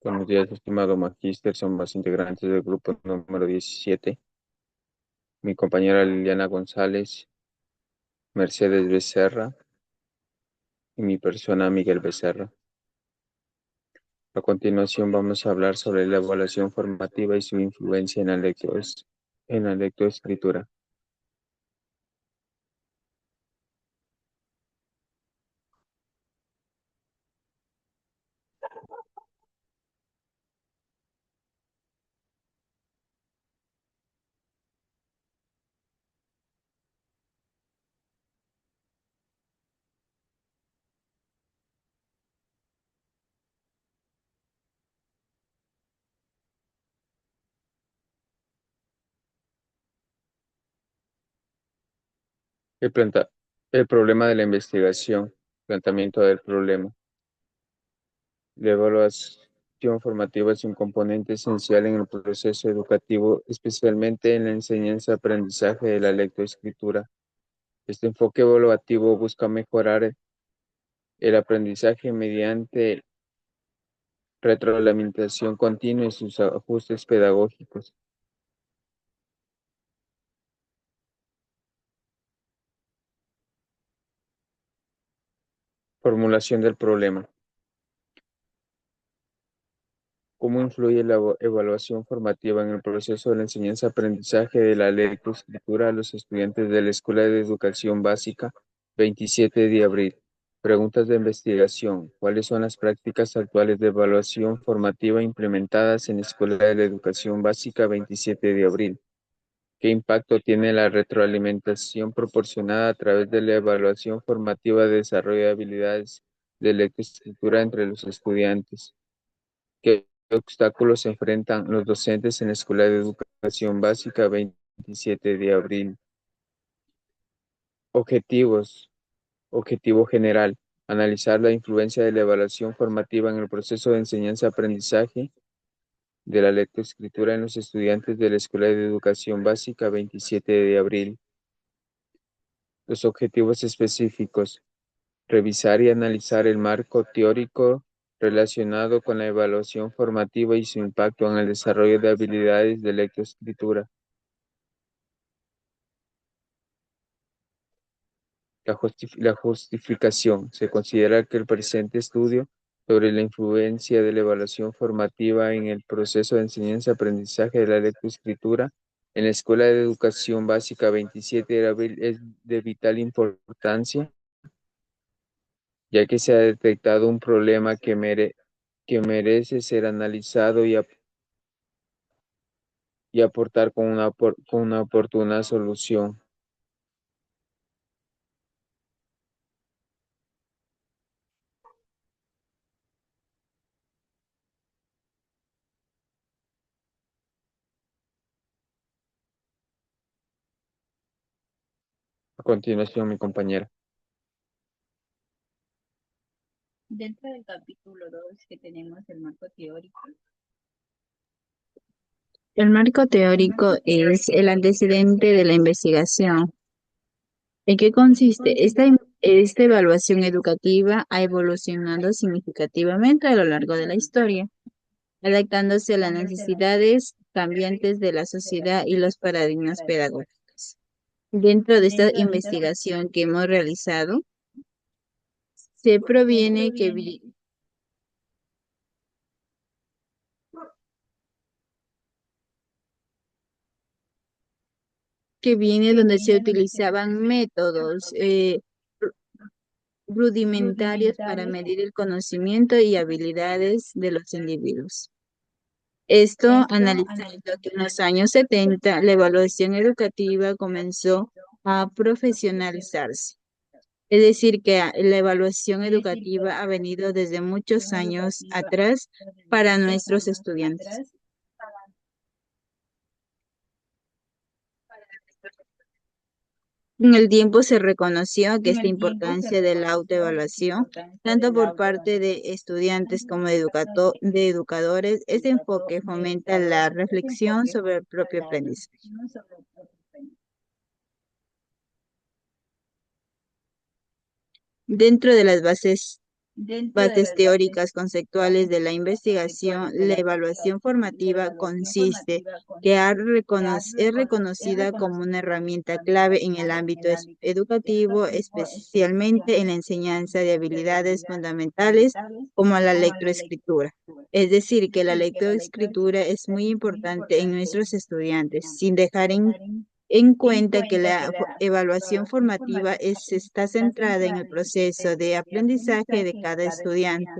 Buenos días, estimado magíster. Somos integrantes del grupo número 17. Mi compañera Liliana González, Mercedes Becerra y mi persona Miguel Becerra. A continuación vamos a hablar sobre la evaluación formativa y su influencia en la lectoescritura. El, planta- el problema de la investigación, planteamiento del problema. La evaluación formativa es un componente esencial en el proceso educativo, especialmente en la enseñanza-aprendizaje de la lectoescritura. Este enfoque evaluativo busca mejorar el aprendizaje mediante retroalimentación continua y sus ajustes pedagógicos. Formulación del problema. ¿Cómo influye la evaluación formativa en el proceso de la enseñanza-aprendizaje de la lectoescritura a los estudiantes de la Escuela de Educación Básica 27 de abril? Preguntas de investigación. ¿Cuáles son las prácticas actuales de evaluación formativa implementadas en la Escuela de la Educación Básica 27 de abril? ¿Qué impacto tiene la retroalimentación proporcionada a través de la evaluación formativa de desarrollo de habilidades de lectoescritura entre los estudiantes? ¿Qué obstáculos se enfrentan los docentes en la Escuela de Educación Básica 27 de abril? Objetivos. Objetivo general. Analizar la influencia de la evaluación formativa en el proceso de enseñanza-aprendizaje de la lectoescritura en los estudiantes de la Escuela de Educación Básica 27 de abril. Los objetivos específicos. Revisar y analizar el marco teórico relacionado con la evaluación formativa y su impacto en el desarrollo de habilidades de lectoescritura. La justificación. Se considera que el presente estudio sobre la influencia de la evaluación formativa en el proceso de enseñanza-aprendizaje de la lectoescritura en la Escuela de Educación Básica 27 de abril es de vital importancia, ya que se ha detectado un problema que merece ser analizado y aportar con con una oportuna solución. A continuación, mi compañera. Dentro del capítulo 2 que tenemos el marco teórico. El marco teórico es el antecedente de la investigación. ¿En qué consiste? Esta evaluación educativa ha evolucionado significativamente a lo largo de la historia, adaptándose a las necesidades cambiantes de la sociedad y los paradigmas pedagógicos. Dentro de esta investigación que hemos realizado, se proviene que viene donde se utilizaban métodos rudimentarios para medir el conocimiento y habilidades de los individuos. Esto analizando que en los años 70 la evaluación educativa comenzó a profesionalizarse. Es decir, que la evaluación educativa ha venido desde muchos años atrás para nuestros estudiantes. En el tiempo se reconoció que esta importancia de la autoevaluación, tanto por parte de estudiantes como de educadores, este enfoque fomenta la reflexión sobre el propio aprendizaje. Dentro de las bases Bases teóricas conceptuales de la investigación, la evaluación formativa consiste que es reconocida como una herramienta clave en el ámbito educativo, especialmente en la enseñanza de habilidades fundamentales como la lectoescritura. Es decir, que la lectoescritura es muy importante en nuestros estudiantes, sin dejar en cuenta que la evaluación formativa está centrada en el proceso de aprendizaje de cada estudiante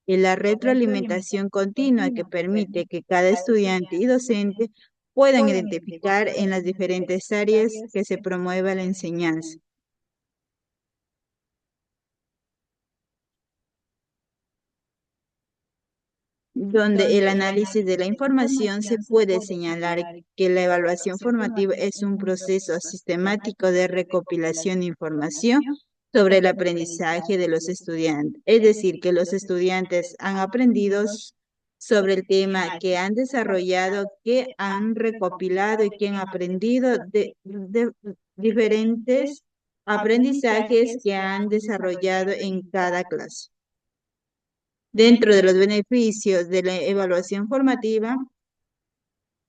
y la retroalimentación continua que permite que cada estudiante y docente puedan identificar en las diferentes áreas que se promueva la enseñanza, donde el análisis de la información se puede señalar que la evaluación formativa es un proceso sistemático de recopilación de información sobre el aprendizaje de los estudiantes. Es decir, que los estudiantes han aprendido sobre el tema que han desarrollado, que han recopilado y que han aprendido de diferentes aprendizajes que han desarrollado en cada clase. Dentro de los beneficios de la evaluación formativa,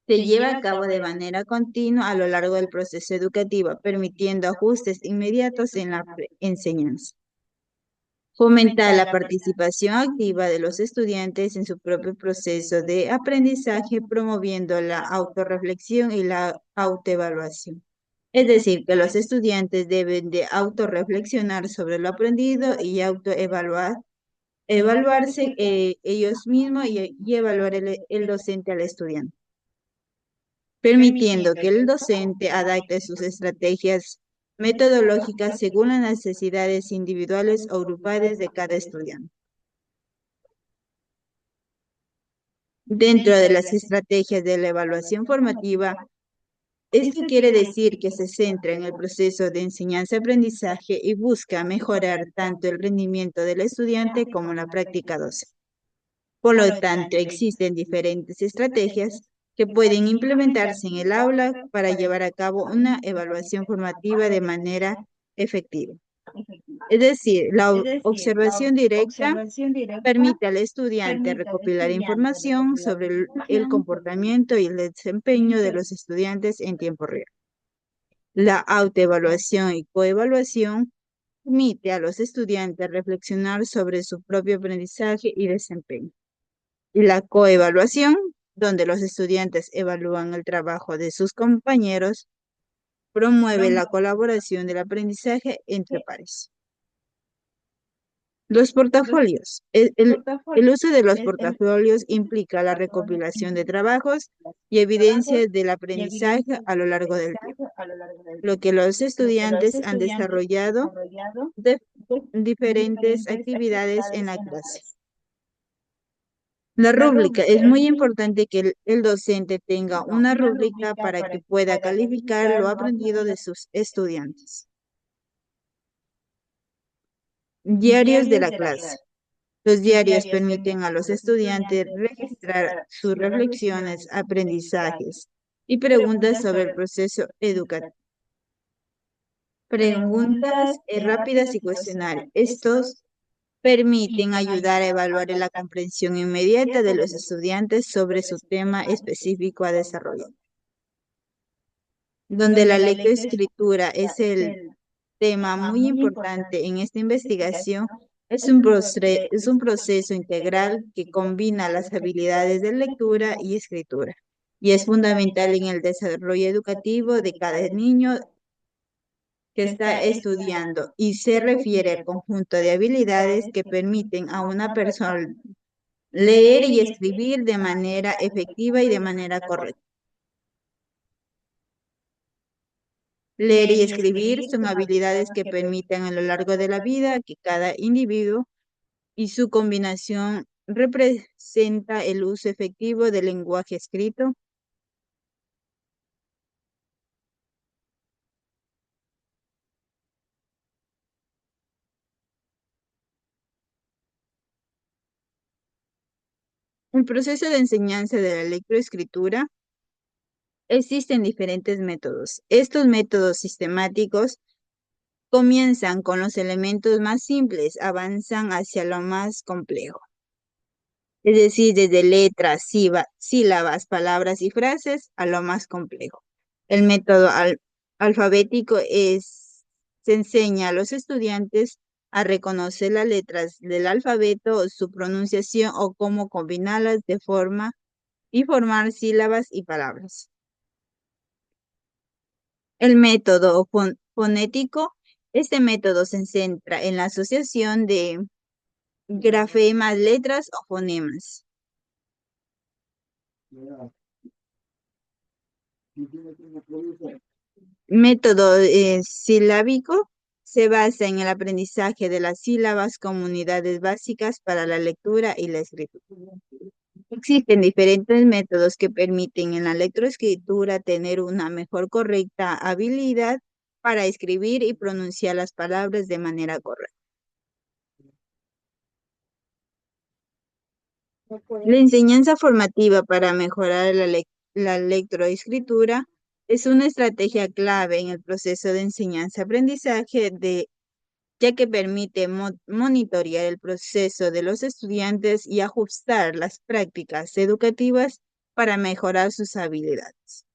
se lleva a cabo de manera continua a lo largo del proceso educativo, permitiendo ajustes inmediatos en la enseñanza. Fomentar la participación activa de los estudiantes en su propio proceso de aprendizaje, promoviendo la autorreflexión y la autoevaluación. Es decir, que los estudiantes deben de autorreflexionar sobre lo aprendido y evaluarse ellos mismos y evaluar el docente al estudiante, permitiendo que el docente adapte sus estrategias metodológicas según las necesidades individuales o grupales de cada estudiante. Dentro de las estrategias de la evaluación formativa, esto quiere decir que se centra en el proceso de enseñanza-aprendizaje y busca mejorar tanto el rendimiento del estudiante como la práctica docente. Por lo tanto, existen diferentes estrategias que pueden implementarse en el aula para llevar a cabo una evaluación formativa de manera efectiva. Es decir, la observación directa permite al estudiante recopilar información sobre el comportamiento y el desempeño de los estudiantes en tiempo real. La autoevaluación y coevaluación permite a los estudiantes reflexionar sobre su propio aprendizaje y desempeño. Y la coevaluación, donde los estudiantes evalúan el trabajo de sus compañeros, promueve la colaboración del aprendizaje entre pares. Los portafolios. El uso de los portafolios implica la recopilación de trabajos y evidencias del aprendizaje a lo largo del tiempo, lo que los estudiantes han desarrollado de diferentes actividades en la clase. La rúbrica. Es muy importante que el docente tenga una rúbrica para que pueda calificar lo aprendido de sus estudiantes. Diarios de la clase. Los diarios permiten a los estudiantes registrar sus reflexiones, aprendizajes y preguntas sobre el proceso educativo. Preguntas rápidas y cuestionarios. Estos permiten ayudar a evaluar la comprensión inmediata de los estudiantes sobre su tema específico a desarrollar. Donde la lectoescritura es el tema muy importante en esta investigación, es un proceso integral que combina las habilidades de lectura y escritura y es fundamental en el desarrollo educativo de cada niño que está estudiando y se refiere al conjunto de habilidades que permiten a una persona leer y escribir de manera efectiva y de manera correcta. Leer y escribir son habilidades que permiten a lo largo de la vida que cada individuo y su combinación representa el uso efectivo del lenguaje escrito. El proceso de enseñanza de la lectoescritura. Existen diferentes métodos. Estos métodos sistemáticos Comienzan con los elementos más simples, avanzan hacia lo más complejo. Es decir, desde letras, sílabas, palabras y frases a lo más complejo. El método alfabético se enseña a los estudiantes a reconocer las letras del alfabeto, su pronunciación o cómo combinarlas de forma y formar sílabas y palabras. El método fonético, este método se centra en la asociación de grafemas, letras o fonemas. Método silábico se basa en el aprendizaje de las sílabas como unidades básicas para la lectura y la escritura. Existen diferentes métodos que permiten en la lectoescritura tener una mejor correcta habilidad para escribir y pronunciar las palabras de manera correcta. La enseñanza formativa para mejorar la lectoescritura es una estrategia clave en el proceso de enseñanza-aprendizaje, ya que permite monitorear el proceso de los estudiantes y ajustar las prácticas educativas para mejorar sus habilidades.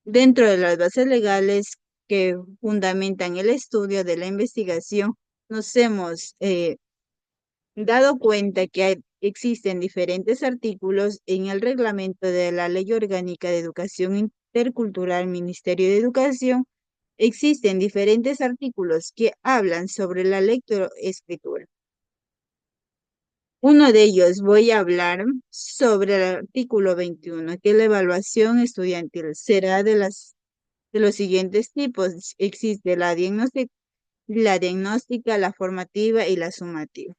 Dentro de las bases legales que fundamentan el estudio de la investigación, nos hemos dado cuenta que existen diferentes artículos en el reglamento de la Ley Orgánica de Educación Intercultural, Ministerio de Educación. Existen diferentes artículos que hablan sobre la lectoescritura. Uno de ellos voy a hablar sobre el artículo 21, que la evaluación estudiantil será de los siguientes tipos. Existe la diagnóstica, la formativa y la sumativa.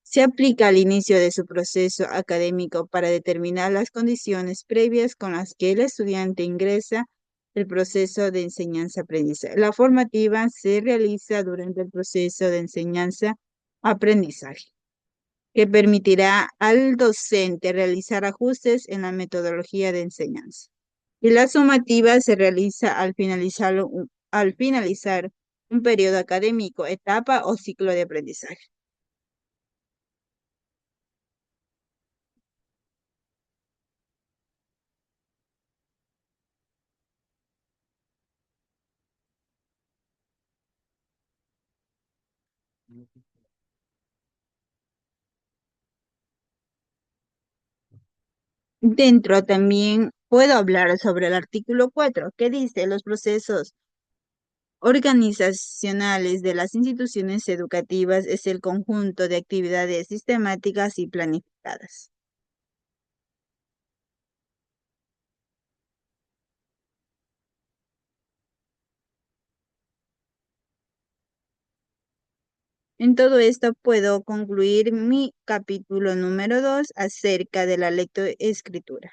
Se aplica al inicio de su proceso académico para determinar las condiciones previas con las que el estudiante ingresa el proceso de enseñanza-aprendizaje. La formativa se realiza durante el proceso de enseñanza-aprendizaje, que permitirá al docente realizar ajustes en la metodología de enseñanza. Y la sumativa se realiza al finalizar un periodo académico, etapa o ciclo de aprendizaje. Dentro también puedo hablar sobre el artículo 4, que dice los procesos organizacionales de las instituciones educativas es el conjunto de actividades sistemáticas y planificadas. En todo esto puedo concluir mi capítulo número 2 acerca de la lectoescritura.